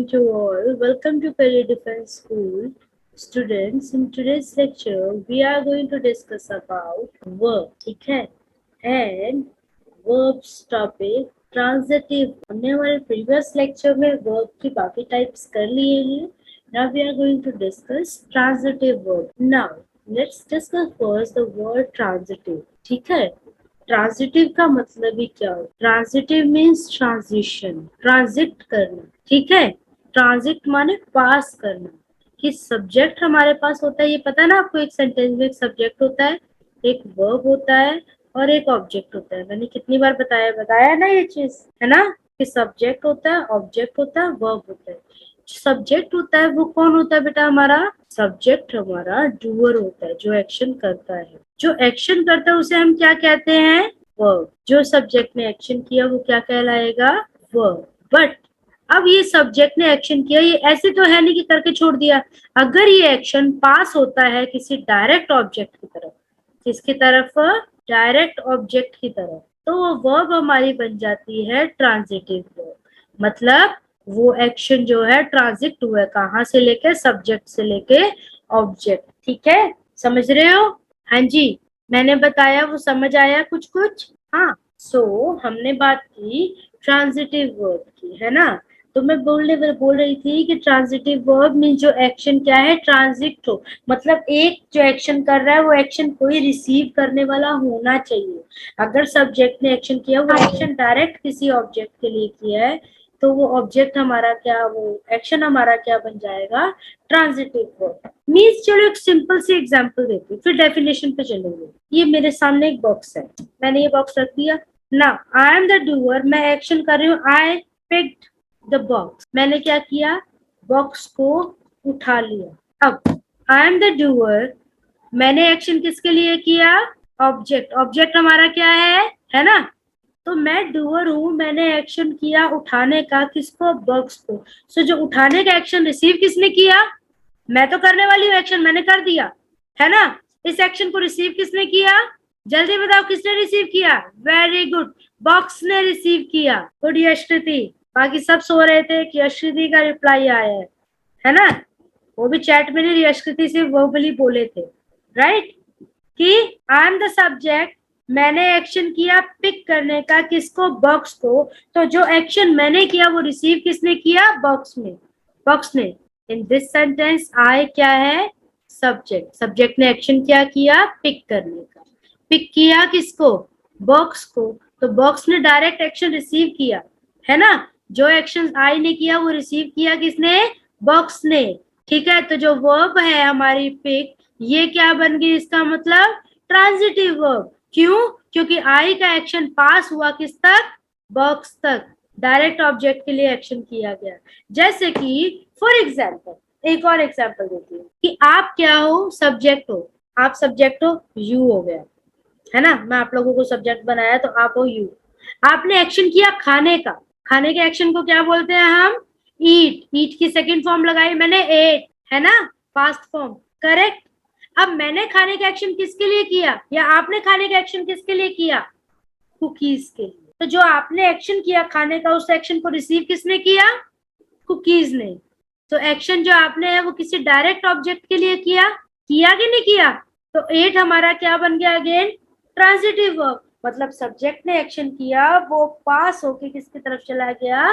morning to all. Welcome to Career Defense School. Students, in today's lecture, we are going to discuss about verb, ठीक है? And verbs topic transitive. हमने हमारे previous lecture में verb की बाकी types कर लिए हैं. Now we are going to discuss transitive verb. Now, let's discuss first the word transitive. ठीक है? ट्रांजिटिव का मतलब ही क्या हो? ट्रांजिटिव मीन्स ट्रांजिशन, ट्रांजिट करना, ठीक है? ट्रांजिट माने पास करना. कि सब्जेक्ट हमारे पास होता है, ये पता है ना आपको? एक सेंटेंस में एक सब्जेक्ट होता है, एक वर्ब होता है और एक ऑब्जेक्ट होता है. मैंने कितनी बार बताया ना ये चीज, है ना? कि सब्जेक्ट होता है, ऑब्जेक्ट होता है, वर्ब होता है. सब्जेक्ट होता है वो कौन होता है बेटा? हमारा सब्जेक्ट हमारा डूअर होता है, जो एक्शन करता है. जो एक्शन करता है उसे हम क्या कहते हैं? वर्ब. जो सब्जेक्ट ने एक्शन किया वो क्या कहलाएगा? वर्ब. बट अब ये सब्जेक्ट ने एक्शन किया, ये ऐसे तो है नहीं कि करके छोड़ दिया. अगर ये एक्शन पास होता है किसी डायरेक्ट ऑब्जेक्ट की तरफ, किसकी तरफ? डायरेक्ट ऑब्जेक्ट की तरफ, तो वो वर्ब हमारी बन जाती है ट्रांजिटिव वर्ब. मतलब वो एक्शन जो है ट्रांजिट हुआ है, कहाँ से लेके? सब्जेक्ट से लेके ऑब्जेक्ट. ठीक है, समझ रहे हो? हाँ जी, मैंने बताया वो समझ आया कुछ कुछ? हाँ. सो हमने बात की ट्रांजिटिव वर्ब की, है ना? तो मैं बोल रही थी कि ट्रांजिटिव वर्ब मीन जो एक्शन क्या है? ट्रांजिट हो. मतलब एक जो एक्शन कर रहा है वो एक्शन कोई रिसीव करने वाला होना चाहिए. अगर सब्जेक्ट ने एक्शन किया, वो एक्शन डायरेक्ट किसी ऑब्जेक्ट के लिए किया है, तो वो ऑब्जेक्ट हमारा क्या, वो एक्शन हमारा क्या बन जाएगा? Transitive verb. मीन्स चलो एक सिंपल सी एग्जांपल देती हूँ, फिर डेफिनेशन पे चलेंगे. ये मेरे सामने एक बॉक्स है, मैंने ये बॉक्स रख दिया ना. आई एम द डूअर, मैं एक्शन कर रही हूँ. आई पिक्ड द बॉक्स, मैंने क्या किया? बॉक्स को उठा लिया. अब आई एम द डूअर, मैंने एक्शन किसके लिए किया? ऑब्जेक्ट. ऑब्जेक्ट हमारा क्या है ना? तो मैं डूअर हूं, मैंने एक्शन किया उठाने का. किसको? बॉक्स को. सो जो उठाने का एक्शन रिसीव किसने किया? मैं तो करने वाली हूँ एक्शन, मैंने कर दिया, है ना? इस एक्शन को रिसीव किसने किया? जल्दी बताओ, किसने रिसीव किया? वेरी गुड, बॉक्स ने रिसीव किया. गुड यशकृति. बाकी सब सो रहे थे कि यशकृति का रिप्लाई आया है ना? वो भी चैट में नहीं, यशकृति से वर्बली बोले थे, राइट? कि आई एम द सब्जेक्ट, मैंने एक्शन किया पिक करने का. किसको? बॉक्स को. तो जो एक्शन मैंने किया वो रिसीव किसने किया? बॉक्स में, बॉक्स ने. इन दिस सेंटेंस आई क्या है? सब्जेक्ट. सब्जेक्ट ने एक्शन क्या किया? पिक करने का. पिक किया किसको? बॉक्स को. तो बॉक्स ने डायरेक्ट एक्शन रिसीव किया, है ना? जो एक्शन आई ने किया वो रिसीव किया किसने? बॉक्स ने. ठीक है, तो जो वर्ब है हमारी पिक, ये क्या बन गई? इसका मतलब ट्रांजिटिव वर्ब. क्यों? क्योंकि आई का एक्शन पास हुआ किस तक? बॉक्स तक. डायरेक्ट ऑब्जेक्ट के लिए एक्शन किया गया. जैसे कि फॉर एग्जाम्पल, एक और एग्जाम्पल देती हूँ कि आप क्या हो? सब्जेक्ट हो. आप सब्जेक्ट हो, यू हो गया, है ना? मैं आप लोगों को सब्जेक्ट बनाया तो आप हो यू. आपने एक्शन किया खाने का. खाने के एक्शन को क्या बोलते हैं हम? ईट. ईट की सेकंड फॉर्म लगाई मैंने, एट, है ना? Past form, correct. अब मैंने खाने का एक्शन किसके लिए किया, या आपने खाने का एक्शन किसके लिए किया? कुकीज के लिए. तो जो आपने एक्शन किया खाने का, उस एक्शन को रिसीव किसने किया? कुकीज ने. तो एक्शन जो आपने है वो किसी डायरेक्ट ऑब्जेक्ट के लिए किया कि नहीं किया? तो एट हमारा क्या बन गया? Again transitive verb. मतलब सब्जेक्ट ने एक्शन किया, वो पास होके किसकी तरफ चला गया?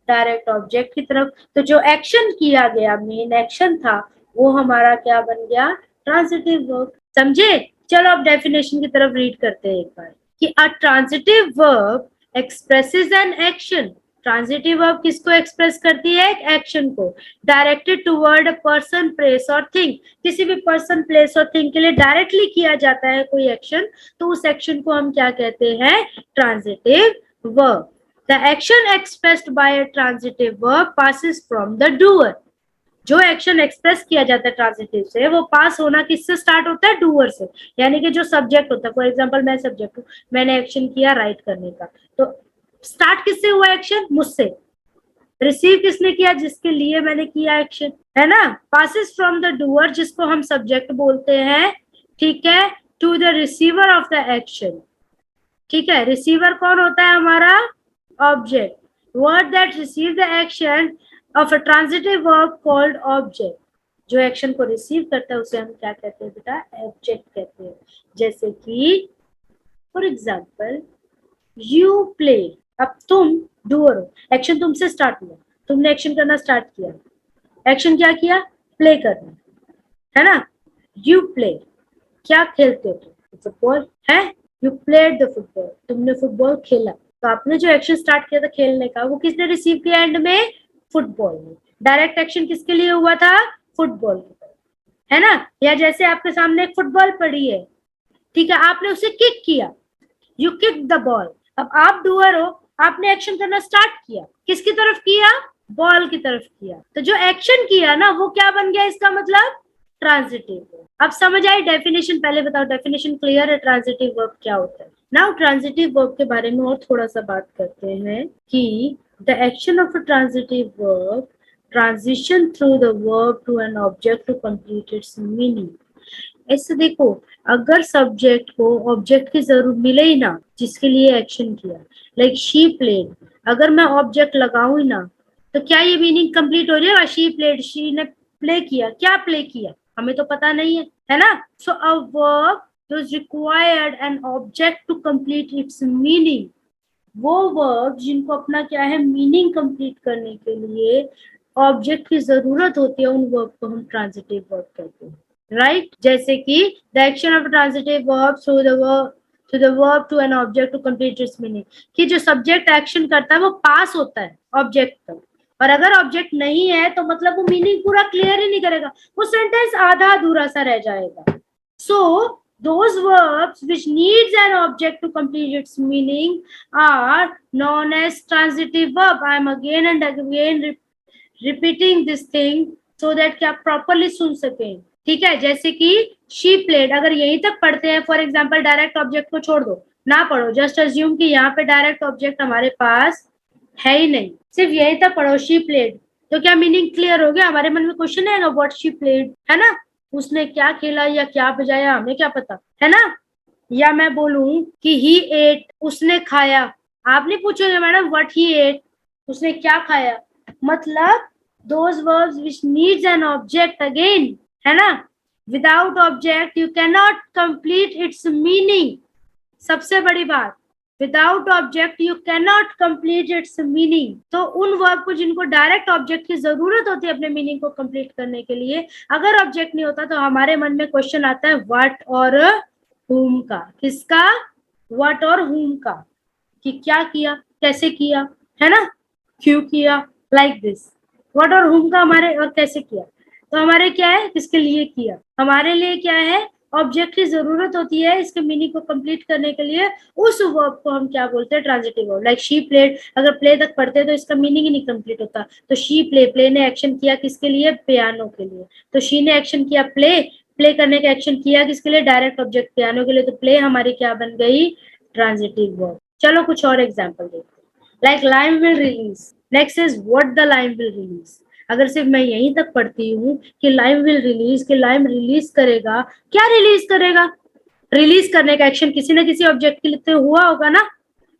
डायरेक्ट ऑब्जेक्ट की तरफ. तो जो एक्शन किया गया, मेन एक्शन था, वो हमारा क्या बन गया? Transitive verb. समझे? चलो अब डेफिनेशन की तरफ रीड करते हैं एक बार. कि अ transitive verb expresses an action. Transitive verb किसको एक्सप्रेस करती है? एक एक्शन को. Directed toward a person, place और थिंग. किसी भी पर्सन, प्लेस और थिंग के लिए डायरेक्टली किया जाता है कोई एक्शन, तो उस एक्शन को हम क्या कहते हैं? Transitive verb. The action expressed by a transitive verb passes from the doer. जो एक्शन एक्सप्रेस किया जाता है ट्रांजिटिव से, वो पास होना किससे स्टार्ट होता है? डूअर से. यानी कि जो सब्जेक्ट होता है, फॉर एग्जांपल मैं सब्जेक्ट हूँ, मैंने एक्शन किया राइट करने का, तो स्टार्ट किससे हुआ एक्शन? मुझसे. रिसीव किसने किया? जिसके लिए मैंने किया एक्शन, है ना? पासिस फ्रॉम द डूअर, जिसको हम सब्जेक्ट बोलते हैं, ठीक है, to the receiver of the action. ठीक है, रिसीवर कौन होता है? हमारा object. Word that receive the action of a transitive verb called object. जो एक्शन को रिसीव करता है उसे हम क्या कहते हैं बेटा? ऑब्जेक्ट कहते हैं। जैसे कि फॉर एग्जाम्पल यू प्ले। अब तुम डूअर हो, एक्शन तुमसे स्टार्ट हुआ, तुमने एक्शन करना स्टार्ट किया। एक्शन क्या किया? प्ले करना, है ना? यू प्ले, क्या खेलते हो तुम? फुटबॉल है, यू प्लेड द फुटबॉल, तुमने फुटबॉल खेला। तो आपने जो एक्शन स्टार्ट किया था खेलने का, वो किसने रिसीव किया एंड में? फुटबॉल ने। डायरेक्ट एक्शन किसके लिए हुआ था? फुटबॉल की तरफ, है ना? या जैसे आपके सामने एक फुटबॉल पड़ी है, ठीक है, आपने उसे किक किया, यू किक द बॉल। अब आप डूअर हो, आपने एक्शन करना स्टार्ट किया, किसकी तरफ किया? बॉल की तरफ किया। तो जो एक्शन किया ना, वो क्या बन गया? इसका मतलब ट्रांजिटिव। अब समझ आई डेफिनेशन? पहले बताओ, डेफिनेशन क्लियर है? ट्रांजिटिव वर्ब क्या होता है? नाउ ट्रांजिटिव वर्ब के बारे में और थोड़ा सा बात करते हैं कि the action of a transitive verb transition through the verb to an object to complete its meaning. ऐसे देखो, अगर सब्जेक्ट को ऑब्जेक्ट की जरूरत मिले ही ना जिसके लिए एक्शन किया, लाइक शी प्लेड, अगर मैं ऑब्जेक्ट लगाऊं ही ना, तो क्या ये मीनिंग कंप्लीट हो जाएगा? शी प्लेड, शी ने प्ले किया, क्या प्ले किया हमें तो पता नहीं है ना? So a verb was required an object to complete its meaning। वो वर्ब जिनको अपना क्या है? मीनिंग कंप्लीट करने के लिए ऑब्जेक्ट की जरूरत होती है, उन वर्ब को हम ट्रांजिटिव वर्ब कहते हैं, राइट? जैसे कि the action of transitive verb through the verb to an object to complete its meaning, कि जो सब्जेक्ट एक्शन करता है वो पास होता है ऑब्जेक्ट तक, और अगर ऑब्जेक्ट नहीं है तो मतलब वो मीनिंग पूरा क्लियर ही नहीं करेगा, वो सेंटेंस आधा अधूरा सा रह जाएगा। सो those verbs which needs an object to complete its meaning are known as transitive verb। I am again and again repeating this thing so that कि आप properly सुन सकें, ठीक है? जैसे कि she played, अगर यहीं तक पढ़ते हैं, फॉर एग्जाम्पल डायरेक्ट ऑब्जेक्ट को छोड़ दो, ना पढ़ो, जस्ट अज्यूम कि यहाँ पे डायरेक्ट ऑब्जेक्ट हमारे पास है ही नहीं, सिर्फ यहीं तक पढ़ो she played, तो क्या मीनिंग क्लियर हो गया? हमारे मन में क्वेश्चन आएगा व्हाट शी प्लेड, है ना? उसने क्या खेला या क्या बजाया, हमें क्या पता, है ना? या मैं बोलूं कि ही एट, उसने खाया, आप नहीं पूछोगे मैडम व्हाट ही एट, उसने क्या खाया। मतलब those verbs which needs an object again, है ना? Without object you cannot complete its meaning। सबसे बड़ी बात, without object you cannot complete its meaning. तो उन वर्ब को जिनको डायरेक्ट ऑब्जेक्ट की जरूरत होती है अपने मीनिंग को कंप्लीट करने के लिए, अगर ऑब्जेक्ट नहीं होता तो हमारे मन में क्वेश्चन आता है व्हाट और हुम का। किसका? व्हाट और हुम का, कि क्या किया, कैसे किया, है ना? क्यों किया, लाइक दिस। व्हाट और हुम का हमारे और कैसे किया, तो हमारे क्या है? किसके लिए किया, हमारे लिए क्या है? ऑब्जेक्ट की जरूरत होती है इसके मीनिंग को कंप्लीट करने के लिए, उस वर्ब को हम क्या बोलते हैं? Transitive verb. Like she played, अगर प्ले तक पढ़ते तो इसका मीनिंग ही नहीं कंप्लीट होता। तो शी प्ले, प्ले ने एक्शन किया किसके लिए? पियानो के लिए। तो शी ने एक्शन किया प्ले, प्ले करने का एक्शन किया किसके लिए? डायरेक्ट ऑब्जेक्ट पियानो के लिए। तो प्ले हमारी क्या बन गई? Transitive verb. चलो कुछ और एग्जाम्पल देखते हैं। Like lime will release, next is what the lime will release. अगर सिर्फ मैं यहीं तक पढ़ती हूँ कि लाइम विल रिलीज, कि लाइम रिलीज करेगा, क्या रिलीज करेगा? रिलीज करने का एक्शन किसी न किसी ऑब्जेक्ट के लिए हुआ होगा ना,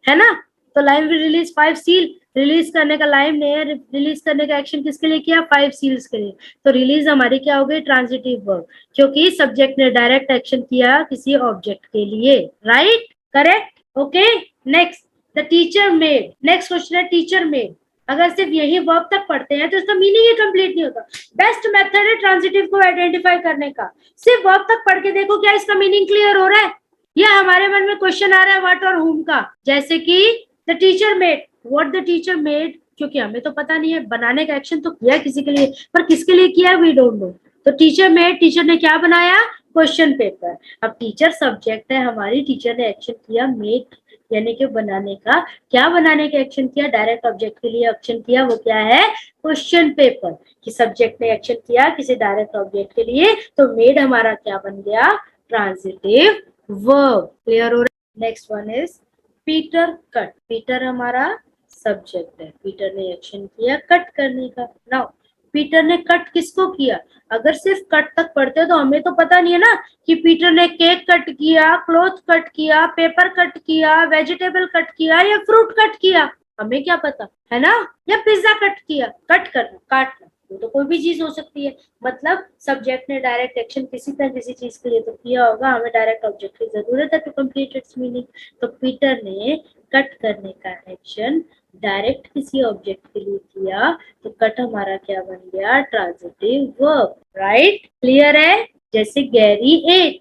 है ना? तो lime will release 5 seal, release करने का लाइम ने रिलीज करने का एक्शन किसके लिए किया? 5 सील्स के लिए। तो रिलीज हमारी क्या हो गई? ट्रांजिटिव वर्ब, क्योंकि सब्जेक्ट ने डायरेक्ट एक्शन किया किसी ऑब्जेक्ट के लिए, right? Correct, okay. Next, the teacher made. Next question है टीचर मेड। अगर सिर्फ यही वर्ब तक पढ़ते हैं तो इसका मीनिंग ही कंप्लीट नहीं होता। बेस्ट मेथड है ट्रांजिटिव को आइडेंटिफाई करने का, सिर्फ वर्ब तक पढ़ के देखो क्या इसका मीनिंग क्लियर हो रहा है, या हमारे मन में क्वेश्चन आ रहा है व्हाट और हुम का। जैसे कि the teacher made, what the teacher made, क्योंकि हमें तो पता नहीं है, बनाने का एक्शन तो किया किसी के लिए, पर किसके लिए किया वी डोंट नो। तो टीचर मेड, टीचर ने क्या बनाया? Question paper. अब टीचर सब्जेक्ट है, हमारी टीचर ने एक्शन किया मेड यानी कि बनाने का। क्या बनाने का एक्शन किया? डायरेक्ट ऑब्जेक्ट के लिए एक्शन किया, वो क्या है? Question paper. कि सब्जेक्ट ने एक्शन किया किसी डायरेक्ट ऑब्जेक्ट के लिए, तो मेड हमारा क्या बन गया? Transitive verb. क्लियर हो रहा है? Next one is Peter cut. Peter हमारा सब्जेक्ट है, पीटर ने एक्शन किया कट करने का। नाउ पीटर ने कट किसको किया? अगर सिर्फ कट तक पढ़ते तो हमें तो पता नहीं है ना कि पीटर ने केक कट किया, क्लॉथ कट किया, पेपर कट किया, वेजिटेबल कट किया या फ्रूट कट किया। हमें क्या पता, है ना। या पिज्जा कट किया, कट करना, काटना, वो तो कोई भी चीज हो सकती है। मतलब सब्जेक्ट ने डायरेक्ट एक्शन किसी तरह किसी चीज के लिए तो किया होगा, हमें डायरेक्ट ऑब्जेक्ट की जरूरत है टू कंप्लीट इट्स मीनिंग। तो पीटर ने कट करने का एक्शन डायरेक्ट किसी ऑब्जेक्ट के लिए किया, तो कट हमारा क्या बन गया, ट्रांजिटिव वर्ब। राइट, क्लियर है। जैसे गैरी एट,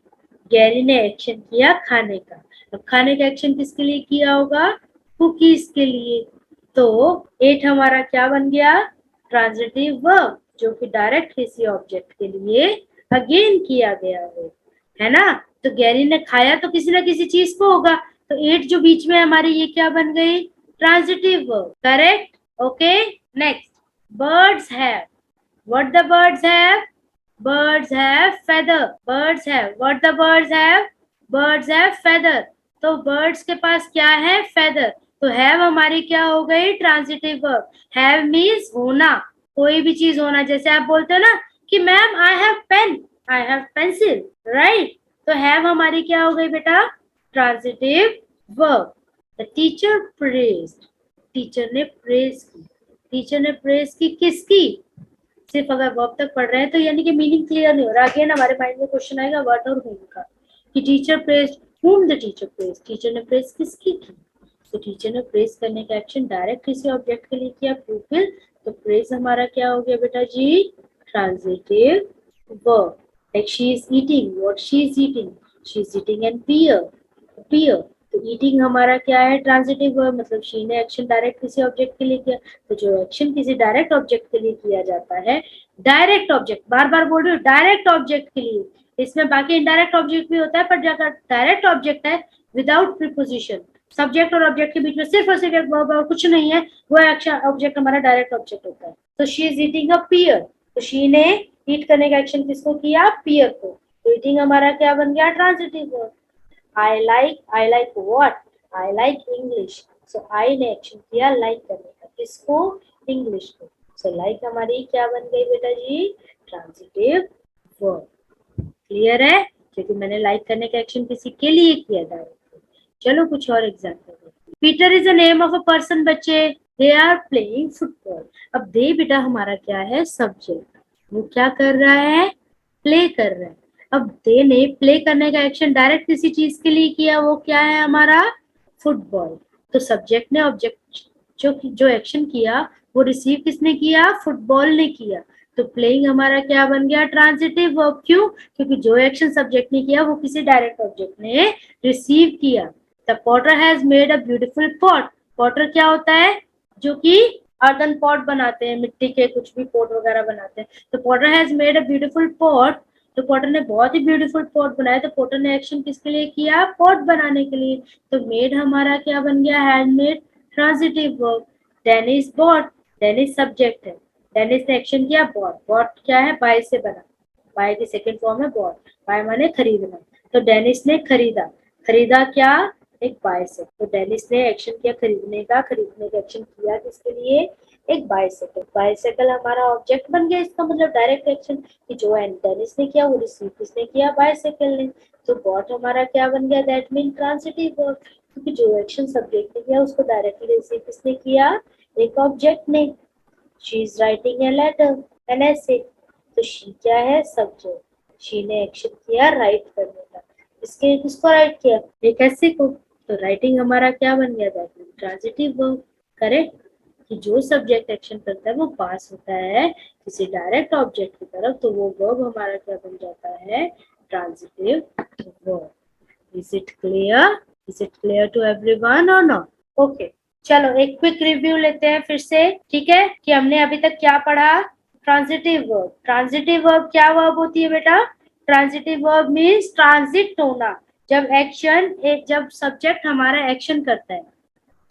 गैरी ने एक्शन किया खाने का। अब खाने का एक्शन किसके लिए किया होगा, कुकीज के लिए। तो एट हमारा क्या बन गया, ट्रांजिटिव वर्ब, जो कि डायरेक्ट किसी ऑब्जेक्ट के लिए अगेन किया गया है ना। तो गैरी ने खाया तो किसी ना किसी चीज को होगा, तो एट जो बीच में हमारी ये क्या बन गई, transitive verb. Correct, okay. Next, birds have, what the birds have, birds have feather, birds have, what the birds have, birds have feather। तो birds के पास क्या है, feather। तो have हमारी क्या हो गई, ट्रांजिटिव वर्ब। have means होना, कोई भी चीज होना। जैसे आप बोलते हो ना कि ma'am I have pen, I have pencil, right. तो have हमारी क्या हो गई बेटा, transitive verb. The teacher praised, teacher ने प्रेज की, टीचर ने प्रेज की किसकी, सिर्फ अगर वर्ब तक पढ़ रहे हैं तो यानी कि मीनिंग क्लियर नहीं हो रहा। अगेन हमारे माइंड में क्वेश्चन आएगा व्हाट और whom का, कि teacher praise, whom the teacher praise, teacher ने प्रेज किसकी की। तो टीचर ने प्रेज करने का एक्शन डायरेक्ट किसी ऑब्जेक्ट के लिए किया, प्यूपिल। तो प्रेज हमारा क्या हो गया बेटा जी, transitive verb. Like she is eating, what she is eating, she is eating an pear, pear. तो ईटिंग हमारा क्या है, ट्रांजिटिव वर्ब, मतलब शी ने एक्शन डायरेक्ट किसी ऑब्जेक्ट के लिए किया। तो जो एक्शन किसी डायरेक्ट ऑब्जेक्ट के लिए किया जाता है, डायरेक्ट ऑब्जेक्ट, बार बार बोल रही हूँ डायरेक्ट ऑब्जेक्ट के लिए, इसमें बाकी इनडायरेक्ट ऑब्जेक्ट भी होता है, पर अगर डायरेक्ट ऑब्जेक्ट है विदाउट प्रीपोजिशन, सब्जेक्ट और ऑब्जेक्ट के बीच में सिर्फ और सिर्फ एक वर्ब और कुछ नहीं है, वो एक्शन ऑब्जेक्ट हमारा डायरेक्ट ऑब्जेक्ट होता है। तो शी इज ईटिंग अ पियर, तो शी ने ईट करने का एक्शन किसको किया, पियर को। तो ईटिंग हमारा क्या बन गया, transitive verb. I like what? I like English. So I ने एक्शन किया लाइक करने का, किसको, इंग्लिश को। So like हमारी क्या बन गई बेटा जी, ट्रांजिटिव वर्ब। क्लियर है, क्योंकि मैंने लाइक करने का एक्शन किसी के लिए किया डायरेक्टली। चलो कुछ और example. Peter is a name of a person, बच्चे, दे आर प्लेइंग फुटबॉल। अब दे बेटा हमारा क्या है, सब्जेक्ट, वो क्या कर रहा है, प्ले कर रहा है। अब दे ने प्ले करने का एक्शन डायरेक्ट किसी चीज के लिए किया, वो क्या है हमारा, फुटबॉल। तो सब्जेक्ट ने ऑब्जेक्ट जो एक्शन किया वो रिसीव किसने किया, फुटबॉल ने किया। तो प्लेइंग हमारा क्या बन गया, ट्रांजिटिव वर्ब। क्यों, क्योंकि जो एक्शन सब्जेक्ट ने किया वो किसी डायरेक्ट ऑब्जेक्ट ने रिसीव किया। The Potter has made a beautiful pot, Potter क्या होता है, जो कि अर्दन पॉट बनाते हैं, मिट्टी के कुछ भी पॉट वगैरह बनाते हैं। तो Potter has made a beautiful pot, तो पॉटर ने बहुत ही ब्यूटीफुल पॉट बनाया। तो पॉटर ने एक्शन किसके लिए किया, पॉट बनाने के लिए। तो मेड हमारा क्या बन गया, handmade, transitive verb. Dennis bought, Dennis subject है, डेनिस ने एक्शन किया बॉट, बॉट क्या है, बाय से बना, बाय की सेकंड फॉर्म है बॉट, बाय माने खरीदना। तो डेनिस ने खरीदा, खरीदा क्या, एक बाय से। तो डेनिस ने एक्शन किया खरीदने का, खरीदने का एक्शन किया किसके लिए, एक बाइसाइकिल। बाइसाइकिल हमारा ऑब्जेक्ट बन गया, इसका मतलब डायरेक्ट एक्शन कि जो डेनिस ने किया वो रिसीव किसने किया, बाइसाइकिल ने। तो बॉट हमारा क्या बन गया, दैट मीन ट्रांजिटिव वर्ब, क्योंकि जो एक्शन सब्जेक्ट ने किया उसको डायरेक्टली रिसीव किसने किया, एक ऑब्जेक्ट ने। She is writing a letter, an essay. तो शी क्या है, सब्जेक्ट, शी ने एक्शन किया राइट करने का, इसके किसको राइट किया, एक ऐसे को। तो राइटिंग हमारा क्या बन गया, that mean transitive verb. Correct, कि जो सब्जेक्ट एक्शन करता है वो पास होता है किसी डायरेक्ट ऑब्जेक्ट की तरफ, तो वो वर्ब हमारा क्या बन जाता है, transitive verb. Is it clear, is it clear to everyone और नॉट? ओके, चलो एक क्विक रिव्यू लेते हैं फिर से, ठीक है, कि हमने अभी तक क्या पढ़ा। ट्रांजिटिव वर्ब, ट्रांजिटिव वर्ब क्या वर्ब होती है बेटा, ट्रांजिटिव वर्ब मीन्स ट्रांजिट होना, जब एक्शन जब सब्जेक्ट हमारा एक्शन करता है,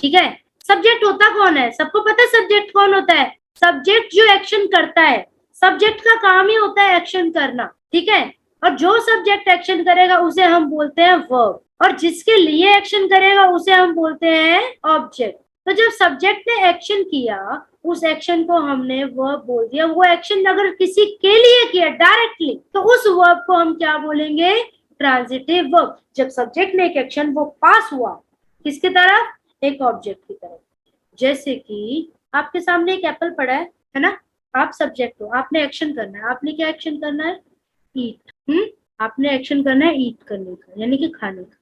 ठीक है। सब्जेक्ट होता कौन है, सबको पता है सब्जेक्ट कौन होता है, सब्जेक्ट जो एक्शन करता है, सब्जेक्ट का काम ही होता है एक्शन करना, ठीक है। और जो सब्जेक्ट एक्शन करेगा उसे हम बोलते हैं वर्ब, और जिसके लिए एक्शन करेगा उसे हम बोलते हैं ऑब्जेक्ट। तो जब सब्जेक्ट ने एक्शन किया, उस एक्शन को हमने वर्ब बोल दिया। वो एक्शन अगर किसी के लिए किया डायरेक्टली, तो उस वर्ब को हम क्या बोलेंगे, ट्रांजिटिव वर्ब। जब सब्जेक्ट ने एक एक्शन वो पास हुआ किसकी तरफ, एक ऑब्जेक्ट की तरफ। जैसे कि आपके सामने एक एप्पल पड़ा है ना, आप सब्जेक्ट हो, आपने एक्शन करना है, आपने क्या एक्शन करना है, ईट। आपने एक्शन करना है ईट करने का, यानी कि खाने का।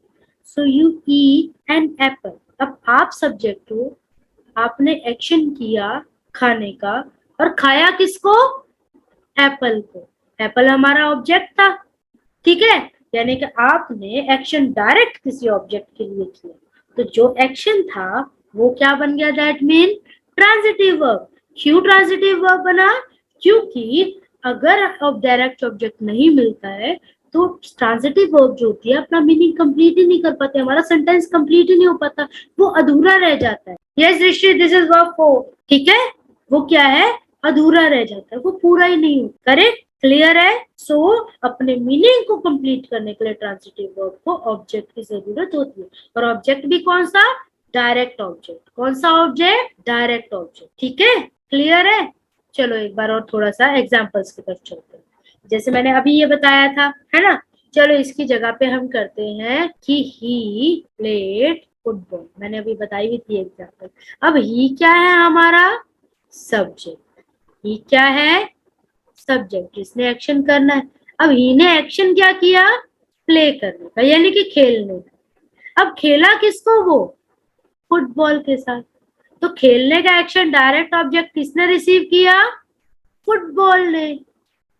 So you eat an apple. अब आप सब्जेक्ट हो, आपने एक्शन किया खाने का, और खाया किसको, एप्पल को। एप्पल हमारा ऑब्जेक्ट था, ठीक है, यानी कि आपने एक्शन डायरेक्ट किसी ऑब्जेक्ट के लिए किया, तो जो एक्शन था वो क्या बन गया, दैट मीन ट्रांजिटिव वर्ब। क्यों ट्रांजिटिव वर्ब बना, क्योंकि अगर अब डायरेक्ट ऑब्जेक्ट नहीं मिलता है तो ट्रांजिटिव वर्ब जो होती है अपना मीनिंग कंप्लीट ही नहीं कर पाते, हमारा सेंटेंस कंप्लीट ही नहीं हो पाता, वो अधूरा रह जाता है। Yes Rishi, this is verb 4, ठीक है, वो क्या है, अधूरा रह जाता है, वो पूरा ही नहीं होता। करेक्ट, क्लियर है। सो अपने मीनिंग को कंप्लीट करने के लिए ट्रांजिटिव वर्ब को ऑब्जेक्ट की जरूरत होती है, और ऑब्जेक्ट भी कौन सा, डायरेक्ट ऑब्जेक्ट। कौन सा ऑब्जेक्ट, डायरेक्ट ऑब्जेक्ट, ठीक है, क्लियर है। चलो एक बार और थोड़ा सा एग्जांपल्स की तरफ चलते हैं, जैसे मैंने अभी ये बताया था, है ना। चलो इसकी जगह पे हम करते हैं कि ही प्लेड फुटबॉल, मैंने अभी बताई हुई थी एग्जाम्पल। अब ही क्या है हमारा, सब्जेक्ट। ही क्या है, सब्जेक्ट, जिसने एक्शन करना है। अब ही ने एक्शन क्या किया, प्ले करने का, यानी कि खेलने का। अब खेला किसको वो, फुटबॉल के साथ। तो खेलने का एक्शन डायरेक्ट ऑब्जेक्ट किसने रिसीव किया, फुटबॉल ने।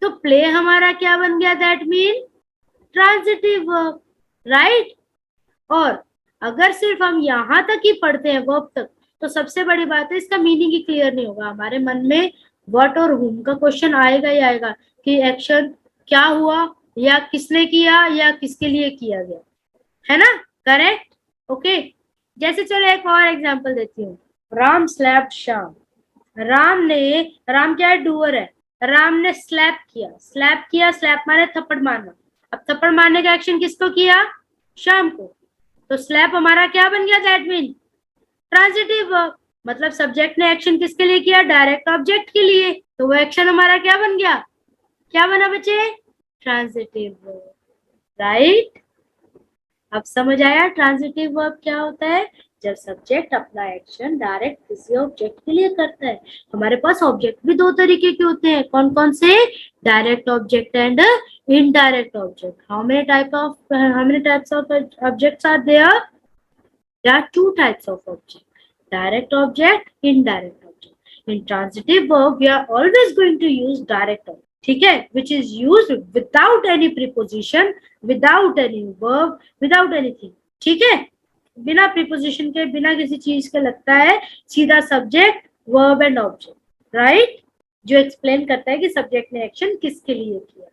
तो प्ले हमारा क्या बन गया, that mean transitive verb, right. और अगर सिर्फ हम यहां तक ही पढ़ते हैं वर्ब तक, तो सबसे बड़ी बात है इसका मीनिंग ही क्लियर नहीं होगा, हमारे मन में व्हाट और हुम का क्वेश्चन आएगा ही आएगा कि एक्शन क्या हुआ, या किसने किया, या किसके लिए किया गया, है ना। Correct, okay. जैसे चलो एक और एग्जांपल देती हूँ, राम स्लैप्ड श्याम। राम क्या है, डूअर है। राम ने स्लैप किया, स्लैप किया, स्लैप माने थप्पड़ मारना। अब थप्पड़ मारने का एक्शन किसको किया, शाम को। तो स्लैप हमारा क्या बन गया, दैट मीन ट्रांजिटिव वर्ब। मतलब सब्जेक्ट ने एक्शन किसके लिए किया, डायरेक्ट ऑब्जेक्ट के लिए, तो वो एक्शन हमारा क्या बन गया, क्या बना बच्चे, ट्रांजिटिव वर्ब, राइट। अब समझ आया ट्रांजिटिव वर्ब क्या होता है, जब सब्जेक्ट अपना एक्शन डायरेक्ट किसी ऑब्जेक्ट के लिए करता है। हमारे पास ऑब्जेक्ट भी दो तरीके के होते हैं, कौन कौन से, direct object and indirect object. How many types of objects are there, there are two types of object, direct object, indirect object. In transitive verb, we are always going to use direct object, ठीक है, which is used without any preposition, without any verb, without anything, ठीक है, बिना preposition के, बिना किसी चीज के लगता है, सीधा subject verb and object, right, जो एक्सप्लेन करता है कि सब्जेक्ट ने एक्शन किसके लिए किया,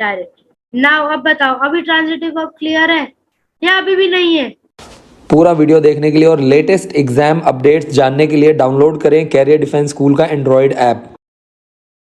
डायरेक्टली। नाउ अब बताओ, अभी ट्रांजिटिव वर्ब क्लियर है या अभी भी नहीं है। पूरा वीडियो देखने के लिए और लेटेस्ट एग्जाम अपडेट्स जानने के लिए डाउनलोड करें कैरियर डिफेंस स्कूल का एंड्रॉयड ऐप।